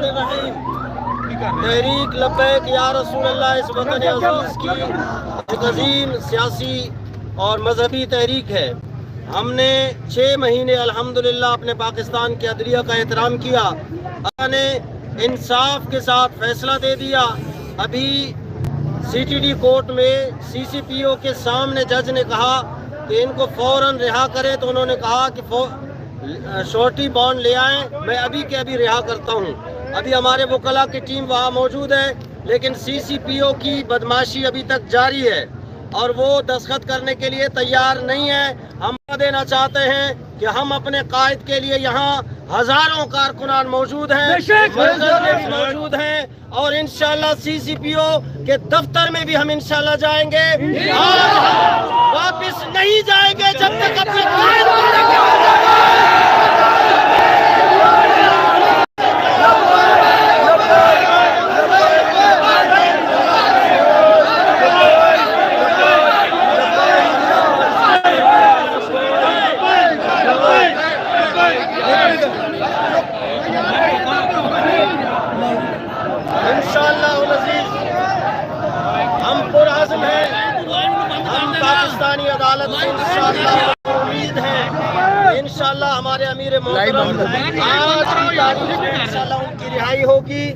الرحمن الرحیم۔ تحریک لبیک یا رسول اللہ اس وطن عزیز کی ایک عظیم سیاسی اور مذہبی تحریک ہے۔ ہم نے 6 مہینے الحمدللہ اپنے پاکستان کی عدلیہ کا احترام کیا، اللہ نے انصاف کے ساتھ فیصلہ دے دیا۔ ابھی سی ٹی ڈی کورٹ میں سی سی پی او کے سامنے جج نے کہا کہ ان کو فوراً رہا کریں، تو انہوں نے کہا کہ شورٹی بانڈ لے آئیں، میں ابھی کے ابھی رہا کرتا ہوں۔ ابھی ہمارے وکلاء کی ٹیم وہاں موجود ہے، لیکن سی سی پی او کی بدماشی ابھی تک جاری ہے اور وہ دستخط کرنے کے لیے تیار نہیں ہے۔ ہم دینا چاہتے ہیں کہ ہم اپنے قائد کے لیے یہاں ہزاروں کارکنان موجود ہیں، مرکز میں بھی موجود ہیں، اور انشاءاللہ سی سی پی او کے دفتر میں بھی ہم انشاءاللہ جائیں گے، اور ہم واپس نہیں جائیں گے جب تک اپنے قائد کو انشاءاللہ العزیز ہم پرعزم ہیں۔ ہم پاکستانی عدالت سے انشاءاللہ امید ہے کہ انشاءاللہ ہمارے امیر محترم آج کی تاریخ میں انشاءاللہ ان کی رہائی ہوگی۔